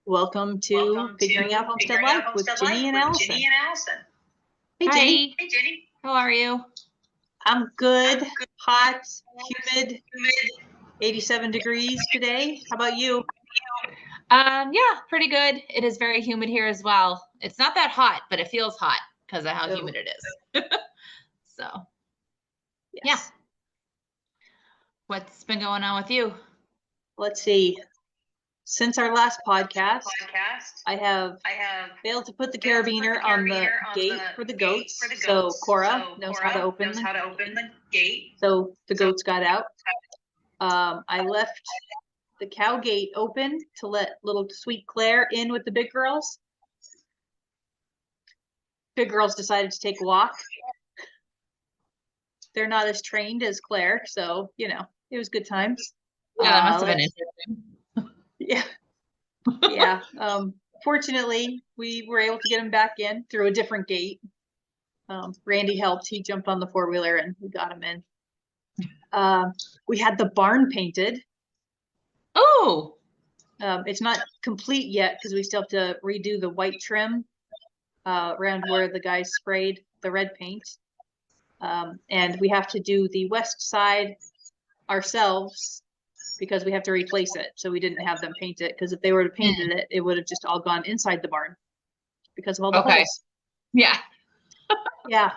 Welcome to Figuring Out Homestead Life with Ginny and Allison. Hey, Ginny. Hi. Hey, Ginny. How are you? I'm good. Hot, humid, 87 degrees today. How about you? Yeah, pretty good. It is very humid here as well. It's not that hot, but it feels hot because of how humid it is. So, yes. Yeah. What's been going on with you? Let's see. Since our last podcast, I have failed to put the carabiner on the gate for the goats. So Cora knows how to open the gate. So the goats got out. I left the cow gate open to let little sweet Claire in with the big girls. Big girls decided to take a walk. They're not as trained as Claire, so it was good times. Yeah, that must have been interesting. Yeah. Yeah. Fortunately, we were able to get him back in through a different gate. Randy helped. He jumped on the four-wheeler and we got him in. We had the barn painted. Oh. It's not complete yet because we still have to redo the white trim around where the guys sprayed the red paint. And we have to do the west side ourselves because we have to replace it. So we didn't have them paint it because if they were to paint it, it would have just all gone inside the barn because of all the holes. Yeah. Yeah.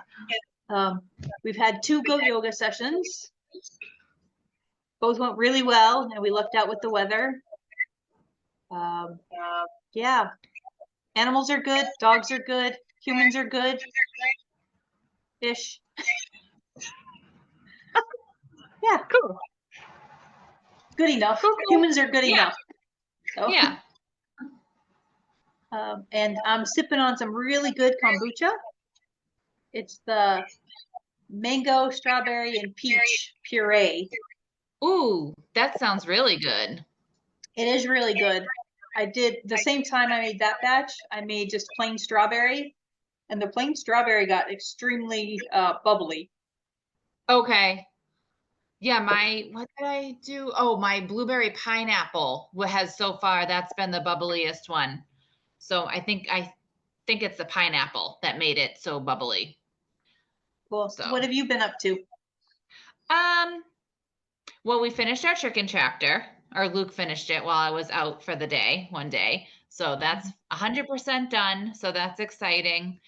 We've had 2 goat yoga sessions. Both went really well and we lucked out with the weather. Yeah. Animals are good. Dogs are good. Humans are good. Ish. Yeah. Cool. Good enough. Cool. Humans are good enough. So, yeah. And I'm sipping on some really good kombucha. It's the mango, strawberry, and peach puree. Ooh, that sounds really good. It is really good. I did the same time I made that batch. I made just plain strawberry, and the plain strawberry got extremely bubbly. Okay. Yeah, what did I do? Oh, my blueberry pineapple has so far, that's been the bubbliest one. So I think it's the pineapple that made it so bubbly. Well, so what have you been up to? Well, we finished our chicken tractor, or Luke finished it while I was out for the day, one day. So that's 100% done. So that's exciting.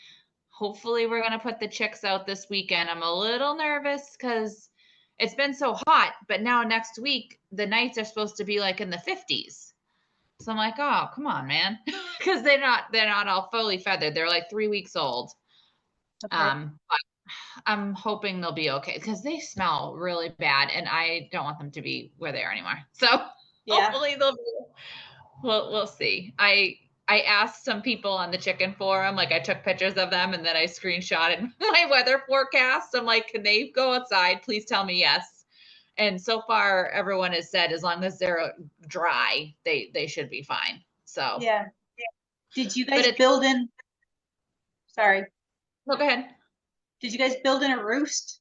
Hopefully we're going to put the chicks out this weekend. I'm a little nervous because it's been so hot, but now next week, the nights are supposed to be like in the 50s. So I'm like, oh, come on, man. Because they're not all fully feathered. They're like 3 weeks old. Okay. But I'm hoping they'll be okay because they smell really bad and I don't want them to be where they are anymore. So hopefully they'll be, we'll see. I asked some people on the chicken forum, like I took pictures of them and then I screenshotted my weather forecast. I'm like, can they go outside? Please tell me yes. And so far everyone has said as long as they're dry, they should be fine. So yeah. Did you guys build in? Sorry. No, go ahead. Did you guys build in a roost?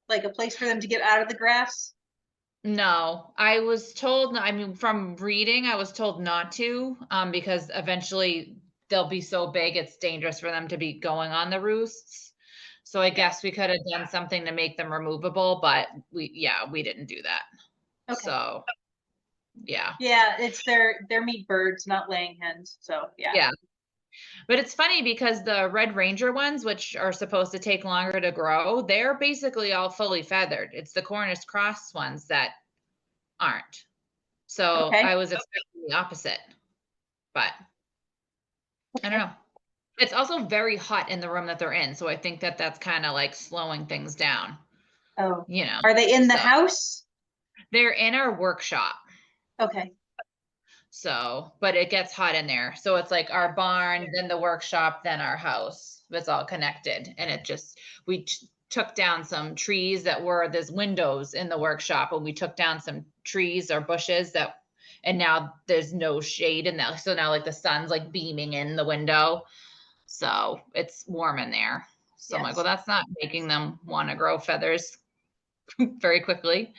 Like a place for them to get out of the grass? No, I was told, I mean, from reading, I was told not to, because eventually they'll be so big, it's dangerous for them to be going on the roosts. So I guess we could have done something to make them removable, but we didn't do that. Okay. So yeah. Yeah, it's they're meat birds, not laying hens. So yeah. Yeah. But it's funny because the Red Ranger ones, which are supposed to take longer to grow, they're basically all fully feathered. It's the Cornish cross ones that aren't. So I was expecting the opposite, but I don't know. It's also very hot in the room that they're in. So I think that that's kind of like slowing things down. Oh, are they in the house? They're in our workshop. Okay. So, but it gets hot in there. So it's like our barn, then the workshop, then our house. It's all connected. And it just, we took down some trees that were, there's windows in the workshop, and we took down some trees or bushes and now there's no shade in that. So now like the sun's like beaming in the window. So it's warm in there. So I'm like, well, that's not making them want to grow feathers very quickly.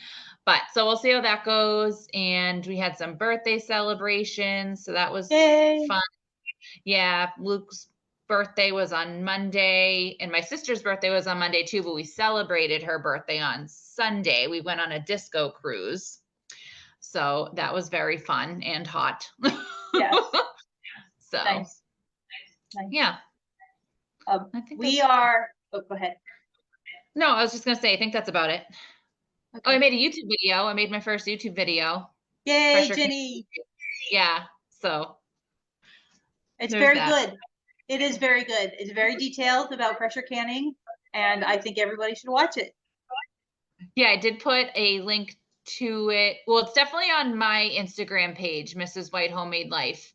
But so we'll see how that goes. And we had some birthday celebrations. So that was Yay. fun. Yeah. Luke's birthday was on Monday, and my sister's birthday was on Monday too, but we celebrated her birthday on Sunday. We went on a disco cruise. So that was very fun and hot. Yes. So Nice. yeah. I think we are, oh, go ahead. No, I was just going to say, I think that's about it. Okay. Oh, I made a YouTube video. I made my first YouTube video. Yay, Ginny. Yeah. So it's very good. It is very good. It's very detailed about pressure canning, and I think everybody should watch it. Yeah, I did put a link to it. Well, it's definitely on my Instagram page, Mrs. White Homemade Life.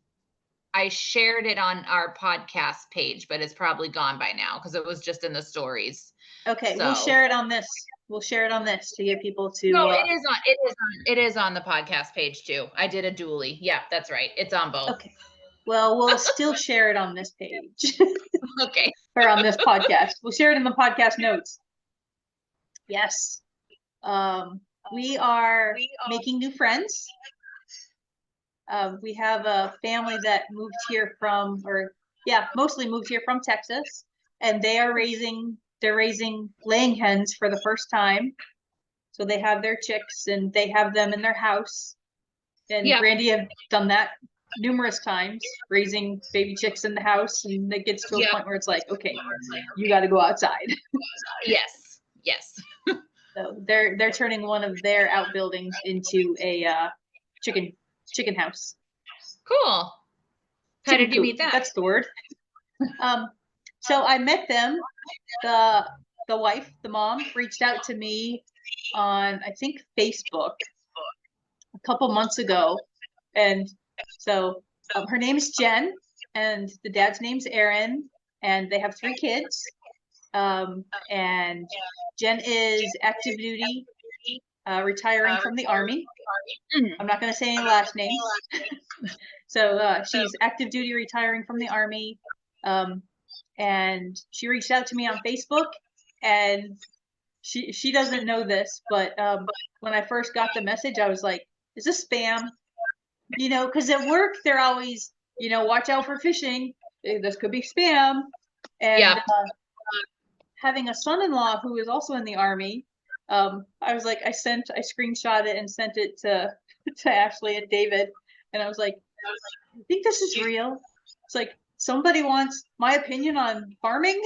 I shared it on our podcast page, but it's probably gone by now because it was just in the stories. Okay, so we'll share it on this. We'll share it on this to get people to. No, it is on the podcast page too. I did a dually. Yeah, that's right. It's on both. Okay. Well, we'll still share it on this page. Okay. Or on this podcast. We'll share it in the podcast notes. Yes. We are making new friends. We have a family that moved here from, mostly moved here from Texas, and they're raising laying hens for the first time. So they have their chicks and they have them in their house. And Randy have done that numerous times, raising baby chicks in the house, and it gets to a point where it's like, okay, you got to go outside. Yes. So they're turning one of their outbuildings into a chicken house. Cool. How did you meet them? That's the word. So I met them. The wife, the mom, reached out to me on, I think, Facebook a couple months ago, and so her name's Jen, and the dad's name's Aaron, and they have 3 kids. And Jen is active duty, retiring from the Army. I'm not going to say any last names. So she's active duty, retiring from the Army. And she reached out to me on Facebook, and she doesn't know this, but when I first got the message, I was like, is this spam? You know, because at work, they're always, watch out for phishing. This could be spam. And having a son-in-law who is also in the Army, I was like, I screenshot it and sent it to Ashley and David. And I was like, I think this is real. It's like, somebody wants my opinion on farming.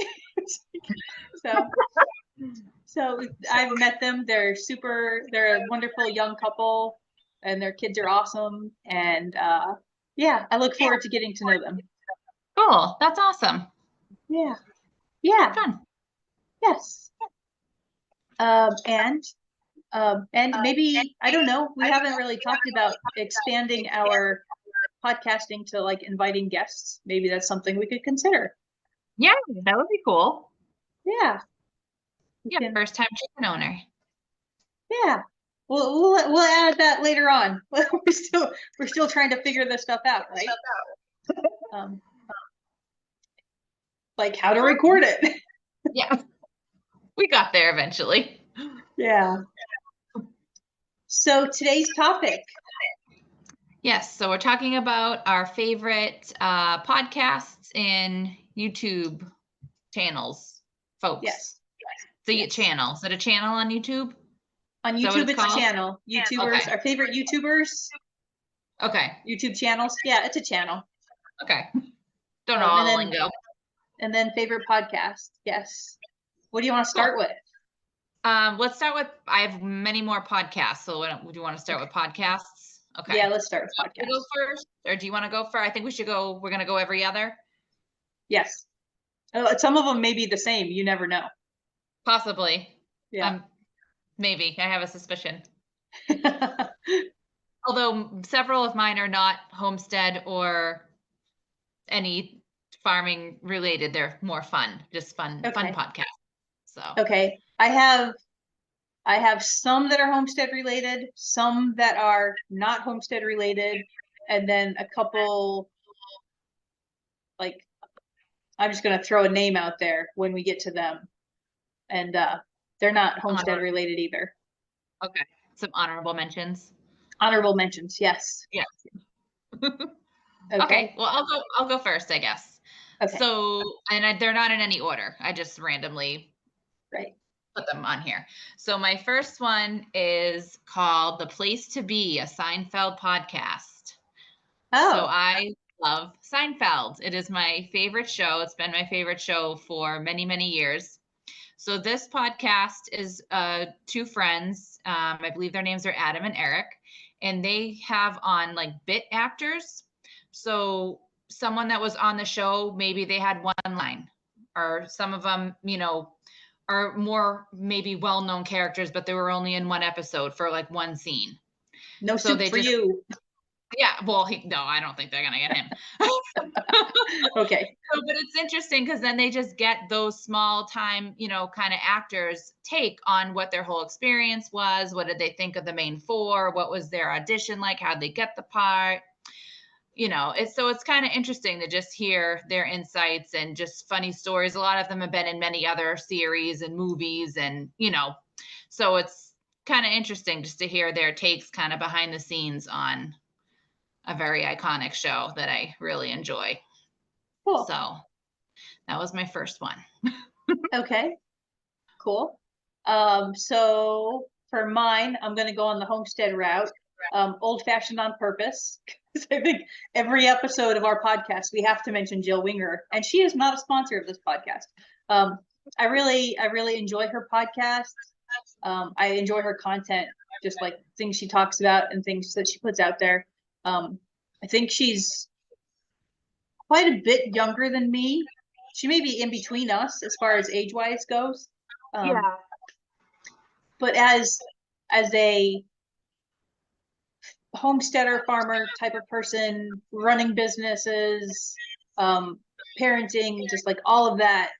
So I've met them. They're a wonderful young couple, and their kids are awesome. And I look forward to getting to know them. Cool. That's awesome. Yeah. Fun. Yes. And maybe, I don't know, we haven't really talked about expanding our podcasting to like inviting guests. Maybe that's something we could consider. Yeah, that would be cool. Yeah. First time chicken owner. Yeah. We'll add that later on. We're still trying to figure this stuff out, right? Like how to record it. Yeah. We got there eventually. Yeah. So today's topic. Yes. So we're talking about our favorite podcasts and YouTube channels, folks. Yes. The channel. Is it a channel on YouTube? On YouTube, it's a channel. YouTubers, our favorite YouTubers. Okay. YouTube channels. Yeah, it's a channel. Okay. Don't know all the lingo. And then favorite podcast. Yes. What do you want to start with? Let's start with, I have many more podcasts. So do you want to start with podcasts? Okay. Yeah, let's start with podcasts. Go first, or do you want to go first? I think we're going to go every other. Yes. Some of them may be the same. You never know. Possibly. Yeah. Maybe. I have a suspicion. Although several of mine are not homestead or any farming related. They're more fun, just fun podcasts. So. Okay. I have some that are homestead related, some that are not homestead related, and then a couple, like, I'm just going to throw a name out there when we get to them. And they're not homestead related either. Okay. Some honorable mentions. Honorable mentions, yes. Yes. Okay. Okay. Well, I'll go first, I guess. Okay. So, and they're not in any order. I just randomly Right. put them on here. So my first one is called The Place to Be, a Seinfeld podcast. Oh. So I love Seinfeld. It is my favorite show. It's been my favorite show for many, many years. So this podcast is two friends. I believe their names are Adam and Eric, and they have on like bit actors. So someone that was on the show, maybe they had one line, or some of them, are more maybe well-known characters, but they were only in one episode for like one scene. No soup for you. Yeah, well, no, I don't think they're gonna get him. Okay. So, but it's interesting because then they just get those small time, kind of actors take on what their whole experience was. What did they think of the main four? What was their audition like? How'd they get the part? It's kind of interesting to just hear their insights and just funny stories. A lot of them have been in many other series and movies, and so it's kind of interesting just to hear their takes kind of behind the scenes on a very iconic show that I really enjoy. Cool. So that was my first one. Okay, cool. So for mine, I'm going to go on the Homestead route. Old fashioned on purpose. Because I think every episode of our podcast, we have to mention Jill Winger, and she is not a sponsor of this podcast. I really enjoy her podcast. I enjoy her content, just like things she talks about and things that she puts out there. I think she's quite a bit younger than me. She may be in between us as far as age-wise goes. Yeah. But as a homesteader, farmer type of person, running businesses, parenting, just like all of that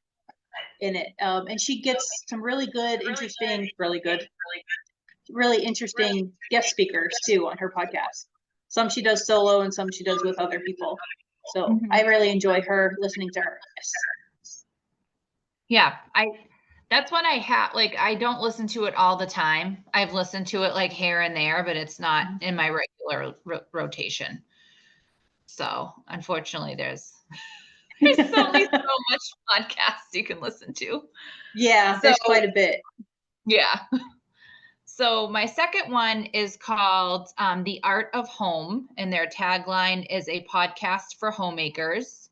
in it. And she gets some really interesting guest speakers too on her podcast. Some she does solo and some she does with other people. So I really enjoy her, listening to her. Yes. Yeah, that's what I have. Like, I don't listen to it all the time. I've listened to it like here and there, but it's not in my regular rotation. So unfortunately, there's only so much podcasts you can listen to. Yeah, there's quite a bit. Yeah. So my second one is called The Art of Home, and their tagline is a podcast for homemakers.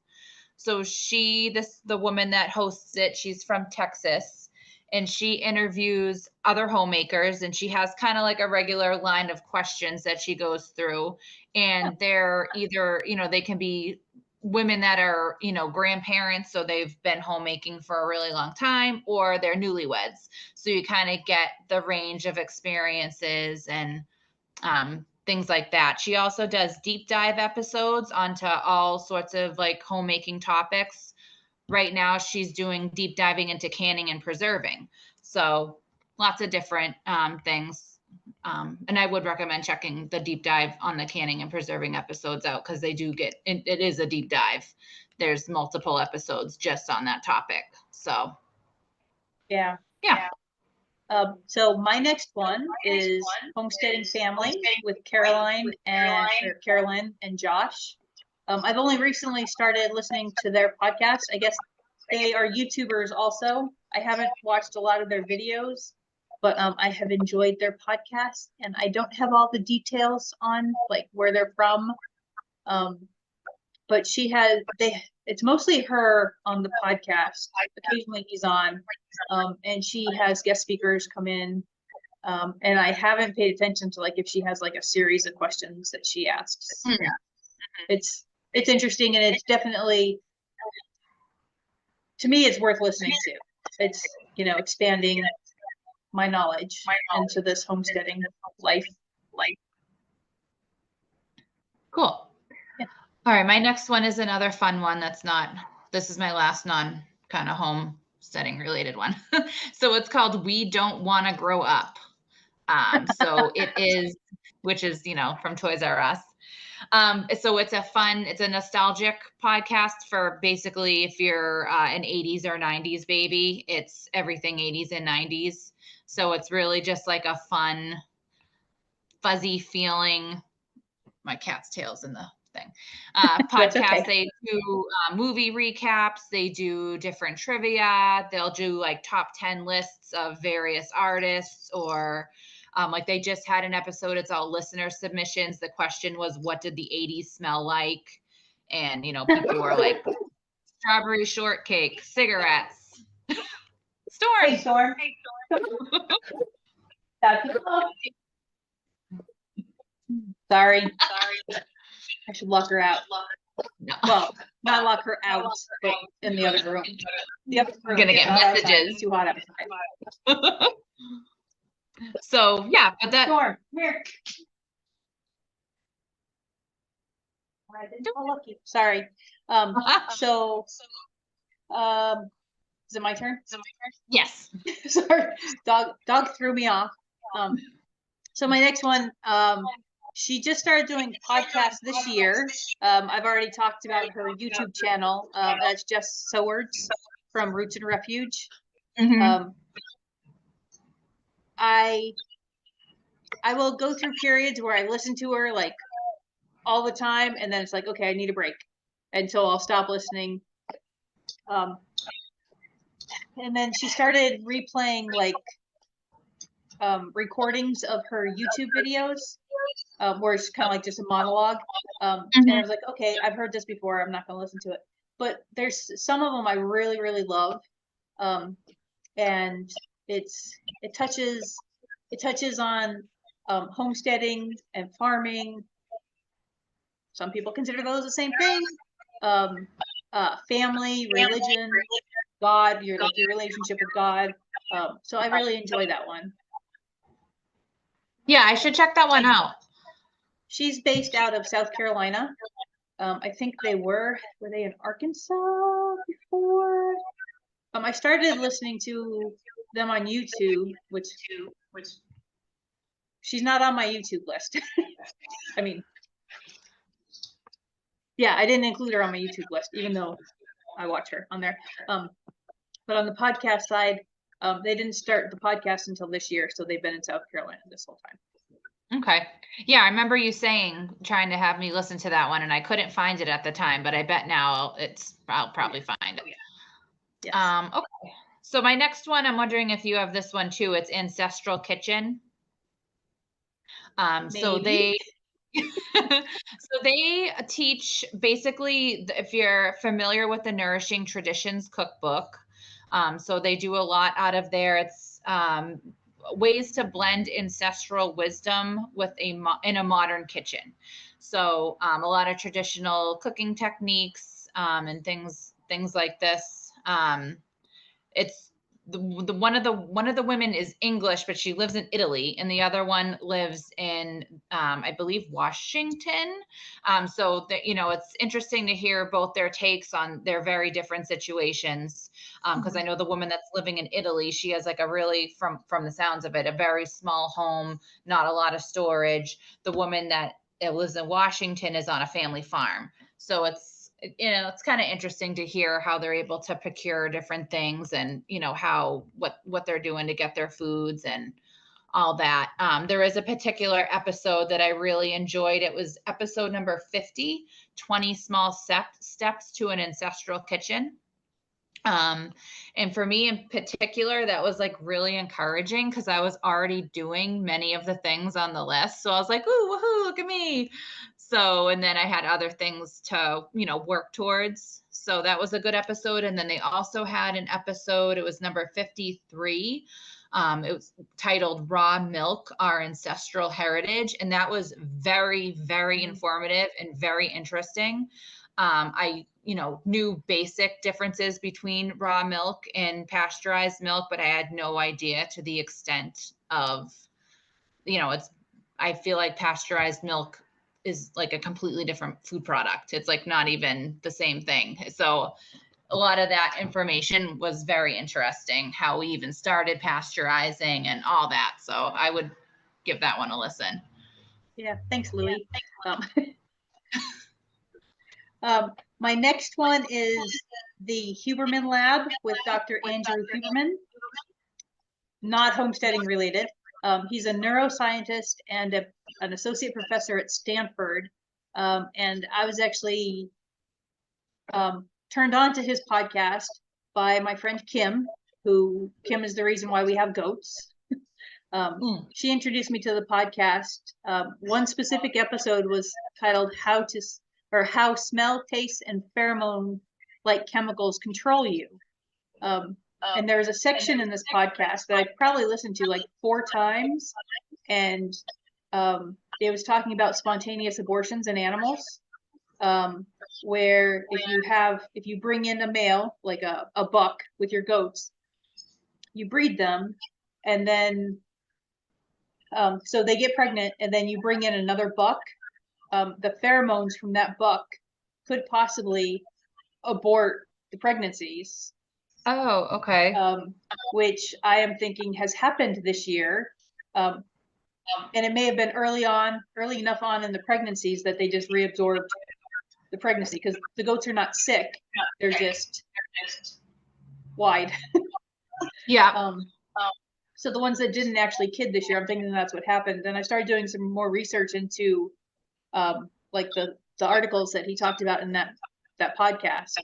So the woman that hosts it, she's from Texas, and she interviews other homemakers, and she has kind of like a regular line of questions that she goes through. And they're either, they can be women that are, grandparents, so they've been homemaking for a really long time, or they're newlyweds. So you kind of get the range of experiences and things like that. She also does deep dive episodes onto all sorts of like homemaking topics. Right now, she's doing deep diving into canning and preserving. So lots of different things. And I would recommend checking the deep dive on the canning and preserving episodes out, because they do it is a deep dive. There's multiple episodes just on that topic. So yeah. So my next one is Homesteading Family with Carolyn and Josh. I've only recently started listening to their podcast. I guess they are YouTubers also. I haven't watched a lot of their videos, but I have enjoyed their podcast, and I don't have all the details on like where they're from. But it's mostly her on the podcast. Occasionally he's on, and she has guest speakers come in. And I haven't paid attention to like if she has like a series of questions that she asks. Mm-hmm. It's interesting, and it's definitely, to me, it's worth listening to. It's expanding my knowledge into this homesteading life. Cool. Yeah. All right, my next one is another fun one. This is my last non kind of homesteading related one. So it's called We Don't Want to Grow Up. So it is, which is, from Toys R Us. So it's a nostalgic podcast for basically if you're an 80s or 90s baby. It's everything 80s and 90s. So it's really just like a fun, fuzzy feeling. My cat's tail's in the thing. Podcast. Okay. They do movie recaps. They do different trivia. They'll do like top 10 lists of various artists, or like they just had an episode. It's all listener submissions. The question was, what did the 80s smell like? And, you know, people were like, strawberry shortcake, cigarettes. Storm. Hey, Storm. Sorry. I should lock her out. No. Well, not lock her out, but in the other room. Yep. We're gonna get messages. It's too hot outside. So yeah, but that. Storm, here. Sorry. So, is it my turn? Yes. Sorry. Dog threw me off. So my next one, she just started doing podcasts this year. I've already talked about her YouTube channel. That's Just Sowards from Roots and Refuge. Mm-hmm. I will go through periods where I listen to her like all the time, and then it's like, okay, I need a break, and so I'll stop listening. And then she started replaying like recordings of her YouTube videos, where it's kind of like just a monologue. And I was like, okay, I've heard this before. I'm not going to listen to it. But there's some of them I really, really love. And it touches on homesteading and farming. Some people consider those the same thing. Family, religion, God, your relationship with God. So I really enjoy that one. Yeah, I should check that one out. She's based out of South Carolina. I think were they in Arkansas before? I started listening to them on YouTube, which she's not on my YouTube list. I mean, yeah, I didn't include her on my YouTube list, even though I watch her on there. But on the podcast side, they didn't start the podcast until this year, so they've been in South Carolina this whole time. Okay. Yeah, I remember you trying to have me listen to that one, and I couldn't find it at the time, but I bet now I'll probably find it. Yes. Okay. So my next one, I'm wondering if you have this one too. It's Ancestral Kitchen. So they teach basically, if you're familiar with the Nourishing Traditions cookbook, so they do a lot out of there. It's ways to blend ancestral wisdom in a modern kitchen. So a lot of traditional cooking techniques and things like this. It's one of the women is English, but she lives in Italy, and the other one lives in I believe Washington. So that, you know, it's interesting to hear both their takes on their very different situations. Because I know the woman that's living in Italy, she has like a really, from the sounds of it, a very small home, not a lot of storage. The woman that lives in Washington is on a family farm. So it's kind of interesting to hear how they're able to procure different things, and, you know, what they're doing to get their foods and all that. There is a particular episode that I really enjoyed. It was episode number 50, 20 small steps to an ancestral kitchen. And for me in particular, that was like really encouraging, because I was already doing many of the things on the list. So I was like, ooh, woohoo, look at me. So, and then I had other things to, you know, work towards. So that was a good episode. And then they also had an episode, it was number 53. It was titled Raw Milk, Our Ancestral Heritage. And that was very, very informative and very interesting. I knew basic differences between raw milk and pasteurized milk, but I had no idea to the extent of, I feel like pasteurized milk is like a completely different food product. It's like not even the same thing. So a lot of that information was very interesting, how we even started pasteurizing and all that. So I would give that one a listen. Yeah. Thanks, Louie. My next one is the Huberman Lab with Dr. Andrew Huberman. not homesteading related. He's a neuroscientist and an associate professor at Stanford. And I was actually turned on to his podcast by my friend Kim, Kim is the reason why we have goats. She introduced me to the podcast. One specific episode was titled How Smell, Taste, and Pheromone-like Chemicals Control You. And there's a section in this podcast that I probably listened to like 4 times. And it was talking about spontaneous abortions in animals. Where if you bring in a male, like a buck with your goats, you breed them, and then so they get pregnant, and then you bring in another buck, the pheromones from that buck could possibly abort the pregnancies. Oh, okay. Which I am thinking has happened this year. And it may have been early enough on in the pregnancies that they just reabsorbed the pregnancy, because the goats are not sick, they're just wide. Yeah. So the ones that didn't actually kid this year, I'm thinking that's what happened. And I started doing some more research into like the articles that he talked about in that podcast.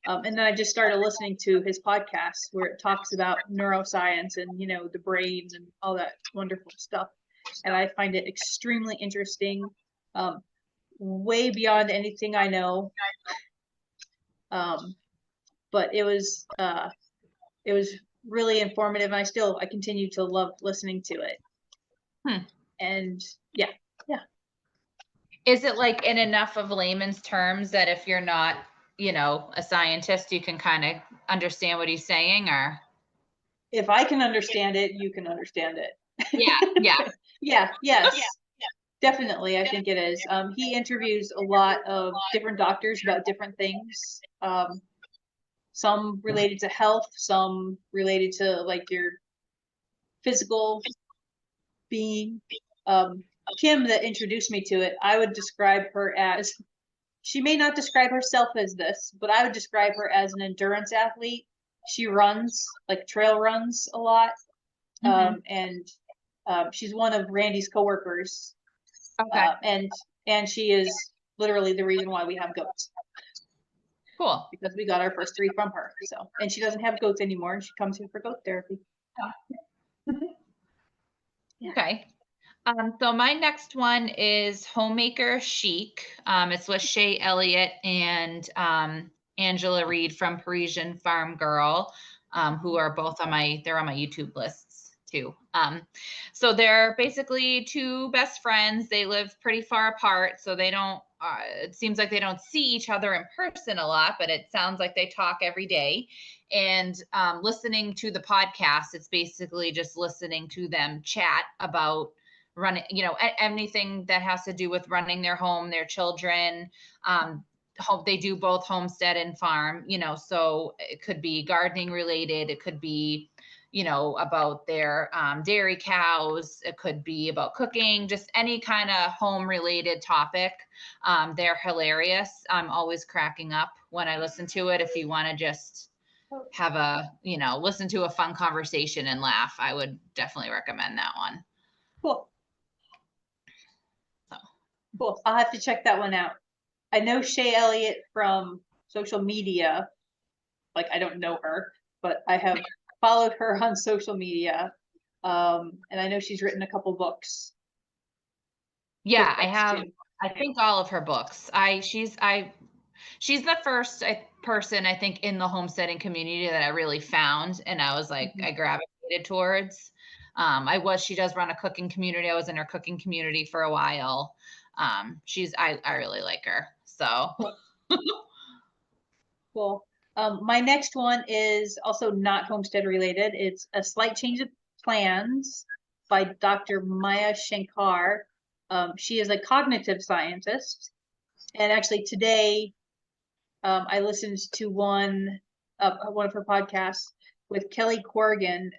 And then I just started listening to his podcast where it talks about neuroscience and, the brain and all that wonderful stuff. And I find it extremely interesting. Way beyond anything I know. But it was really informative, and I continue to love listening to it. And yeah. Is it like in enough of layman's terms that if you're not, a scientist, you can kind of understand what he's saying? Or if I can understand it, you can understand it. Yeah. Yes. Definitely, I think it is. He interviews a lot of different doctors about different things. Some related to health, some related to like your physical being. Kim, that introduced me to it, I would describe her as, she may not describe herself as this, but I would describe her as an endurance athlete. She runs, like trail runs a lot. And she's one of Randy's coworkers. Okay. And she is literally the reason why we have goats. Cool. Because we got our first 3 from her. So, and she doesn't have goats anymore, and she comes here for goat therapy. Yeah. Okay. So my next one is Homemaker Chic. It's with Shay Elliott and Angela Reed from Parisian Farm Girl, who are both they're on my YouTube lists too. So they're basically 2 best friends. They live pretty far apart, so they don't, it seems like they don't see each other in person a lot, but it sounds like they talk every day. And listening to the podcast, it's basically just listening to them chat about running, anything that has to do with running their home, their children. They do both homestead and farm, so it could be gardening related. It could be, about their dairy cows. It could be about cooking, just any kind of home related topic. They're hilarious. I'm always cracking up when I listen to it. If you want to just have listen to a fun conversation and laugh, I would definitely recommend that one. Cool. Cool. I'll have to check that one out. I know Shay Elliott from social media. Like, I don't know her, but I have followed her on social media. And I know she's written a couple books. Yeah, I have. Too. I think all of her books. She's the first person, I think, in the homesteading community that I really found, and I was like, I gravitated towards. She does run a cooking community. I was in her cooking community for a while. I really like her. So cool. My next one is also not homestead related. It's A Slight Change of Plans by Dr. Maya Shankar. She is a cognitive scientist. And actually today, I listened to one of her podcasts with Kelly Corrigan.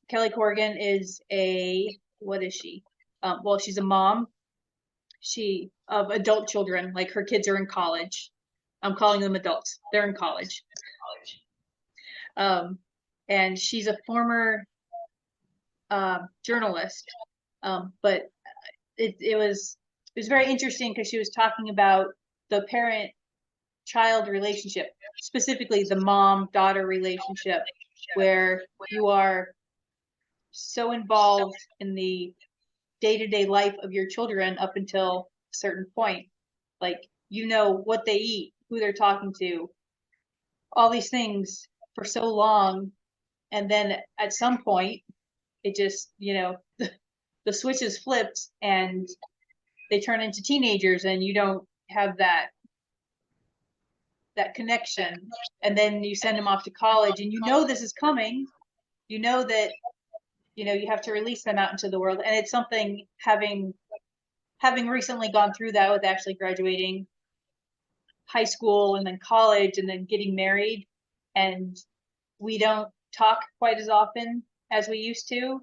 Kelly Corrigan is what is she? Well, she's a mom. Of adult children, like her kids are in college. I'm calling them adults. They're in college. and she's a former journalist, but it was very interesting because she was talking about the parent-child relationship, specifically the mom-daughter relationship, where you are so involved in the day-to-day life of your children up until a certain point. Like, you know what they eat, who they're talking to, all these things for so long, and then at some point it just, the switch is flipped and they turn into teenagers, and you don't have that connection, and then you send them off to college, and this is coming, that you have to release them out into the world. And it's something, having recently gone through that with actually graduating high school and then college and then getting married, and we don't talk quite as often as we used to.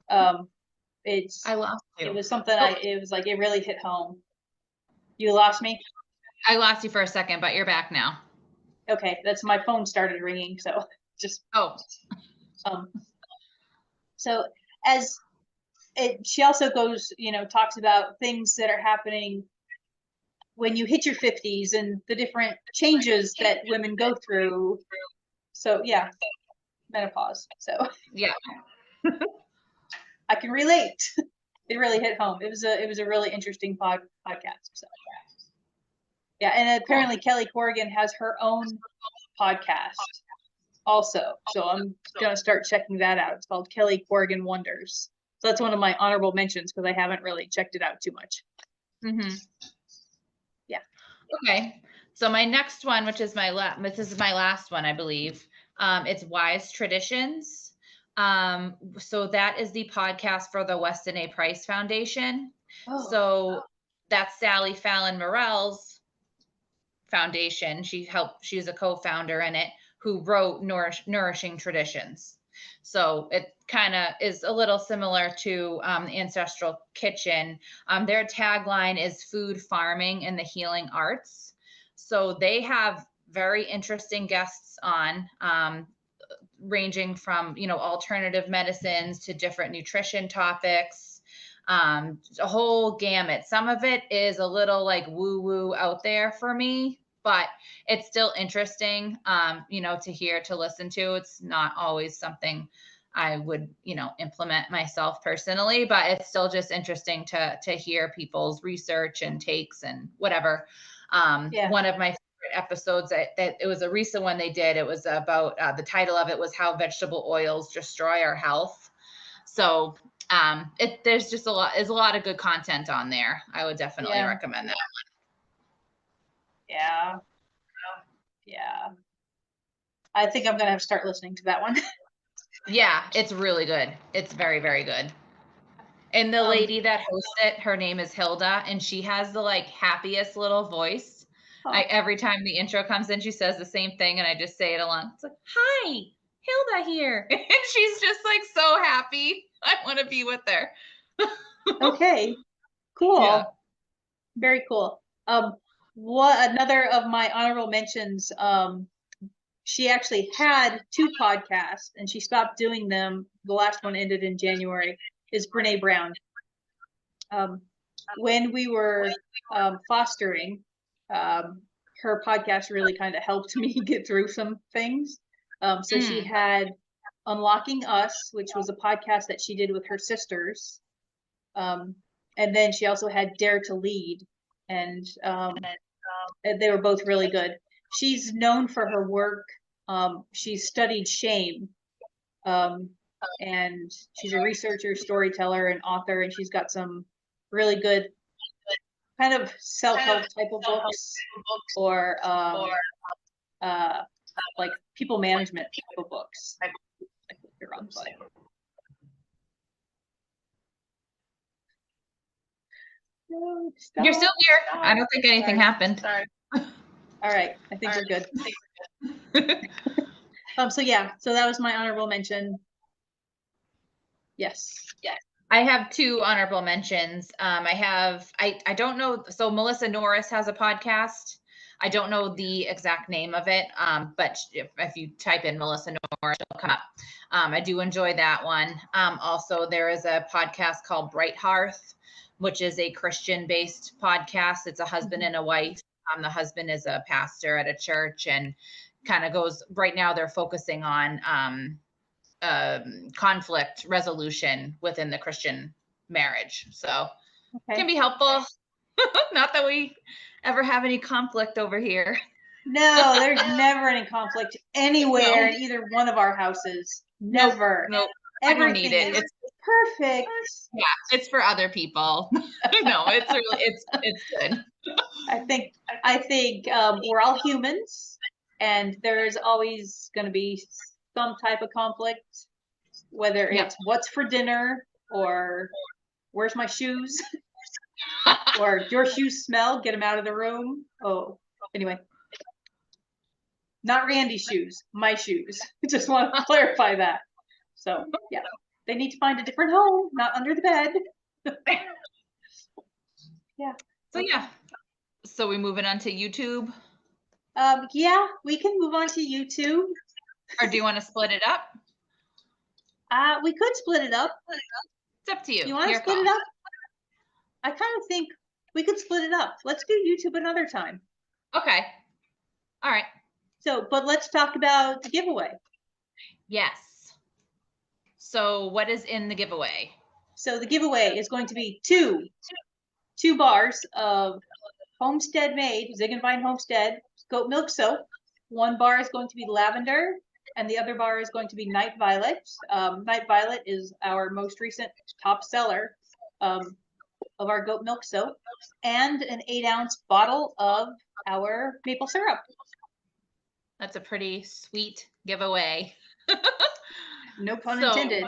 I lost you. It was something it was like, it really hit home. You lost me? I lost you for a second, but you're back now. Okay, that's my phone started ringing, so just so she also goes, talks about things that are happening when you hit your 50s and the different changes that women go through. So yeah, menopause. So yeah, I can relate. It really hit home. It was a really interesting podcast. So yeah, and apparently Kelly Corrigan has her own podcast also. So I'm gonna start checking that out. It's called Kelly Corrigan Wonders. So that's one of my honorable mentions because I haven't really checked it out too much. Mm-hmm. Yeah. Okay. So my next one, which is this is my last one, I believe. It's Wise Traditions. So that is the podcast for the Weston A. Price Foundation. Oh. So that's Sally Fallon Morell's foundation. She was a co-founder in it, who wrote Nourishing Traditions. So it kind of is a little similar to Ancestral Kitchen. Their tagline is food, farming, and the healing arts. So they have very interesting guests on, ranging from, alternative medicines to different nutrition topics, a whole gamut. Some of it is a little like woo-woo out there for me, but it's still interesting, to listen to. It's not always something I would, implement myself personally, but it's still just interesting to hear people's research and takes and whatever. One of my favorite episodes that it was a recent one they did. It was about, the title of it was How Vegetable Oils Destroy Our Health. So there's just a lot of good content on there. I would definitely recommend that one. Yeah. I think I'm gonna have to start listening to that one. Yeah, it's really good. It's very, very good. And the lady that hosts it, her name is Hilda, and she has the happiest little voice. Every time the intro comes in, she says the same thing, and I just say it along. It's like, "Hi, Hilda here," and she's just so happy. I want to be with her. Okay, cool. Yeah. Very cool. What another of my honorable mentions? She actually had 2 podcasts and she stopped doing them. The last one ended in January. Is Brene Brown. When we were fostering, her podcast really kind of helped me get through some things. So she had Unlocking Us, which was a podcast that she did with her sisters. And then she also had Dare to Lead, and they were both really good. She's known for her work. She's studied shame, and she's a researcher, storyteller, and author, and she's got some really good kind of self-help type of books, or like people management type of books. You're still here. I don't think anything happened. Sorry. All right, I think we're good. So that was my honorable mention. Yes. I have 2 honorable mentions. I don't know. So Melissa Norris has a podcast. I don't know the exact name of it, but if you type in Melissa Nora, it'll come up. I do enjoy that one. Also, there is a podcast called Bright Hearth, which is a Christian-based podcast. It's a husband and a wife. The husband is a pastor at a church, and kind of goes, right now they're focusing on conflict resolution within the Christian marriage. So it can be helpful. Not that we ever have any conflict over here. No, there's never any conflict anywhere in either one of our houses. Never. Nope. I don't need it. It's perfect. Yeah, it's for other people. No, it's really, it's good. I think we're all humans, and there's always going to be some type of conflict, whether it's what's for dinner, or where's my shoes, or your shoes smell, get them out of the room. Oh, anyway. Not Randy's shoes, my shoes. Just want to clarify that. So, yeah, they need to find a different home, not under the bed. Yeah. So, yeah. So we moving on to YouTube? Yeah, we can move on to YouTube. Or do you want to split it up? We could split it up. It's up to you. You want to split it up? I kind of think we could split it up. Let's do YouTube another time. Okay. All right. So, but let's talk about the giveaway. Yes. So what is in the giveaway? So the giveaway is going to be two bars of Homestead made, Zig and Vine Homestead goat milk soap. One bar is going to be lavender, and the other bar is going to be Night Violet. Night Violet is our most recent top seller of our goat milk soap, and an 8-ounce bottle of our maple syrup. That's a pretty sweet giveaway. No pun intended.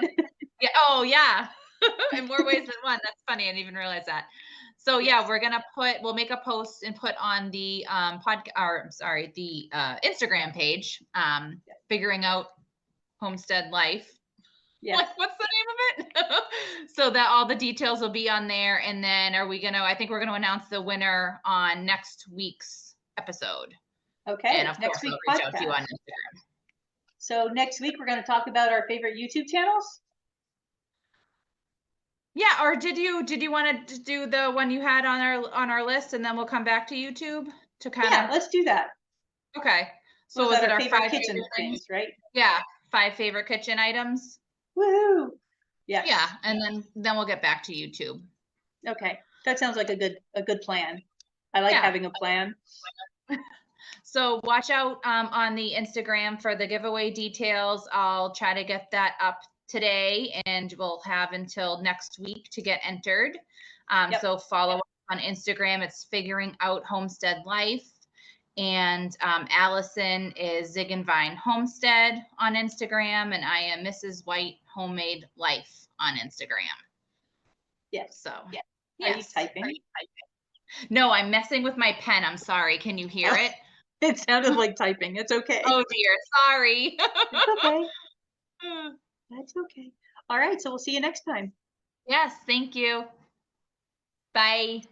Yeah. Oh, yeah. In more ways than one. That's funny. I didn't even realize that. So yeah, we'll make a post and put on the Instagram page, figuring out Homestead Life. Yeah. Like, what's the name of it? So that all the details will be on there. And then I think we're going to announce the winner on next week's episode. Okay. And of course, we'll reach out to you on Instagram. So next week we're going to talk about our favorite YouTube channels. Yeah, or did you want to do the one you had on our list, and then we'll come back to YouTube to kind of. Yeah, let's do that. Okay. So was it our favorite kitchen things, right? Yeah, 5 favorite kitchen items. Woohoo! Yeah. Yeah, and then we'll get back to YouTube. Okay, that sounds like a good plan. I like having a plan. So watch out on the Instagram for the giveaway details. I'll try to get that up today, and we'll have until next week to get entered. So follow up on Instagram. It's Figuring Out Homestead Life. And Allison is Zig and Vine Homestead on Instagram, and I am Mrs. White Homemade Life on Instagram. Yes. So Are you typing? No, I'm messing with my pen. I'm sorry. Can you hear it? It sounded like typing. It's okay. Oh dear. Sorry. It's okay. That's okay. All right. So we'll see you next time. Yes. Thank you. Bye.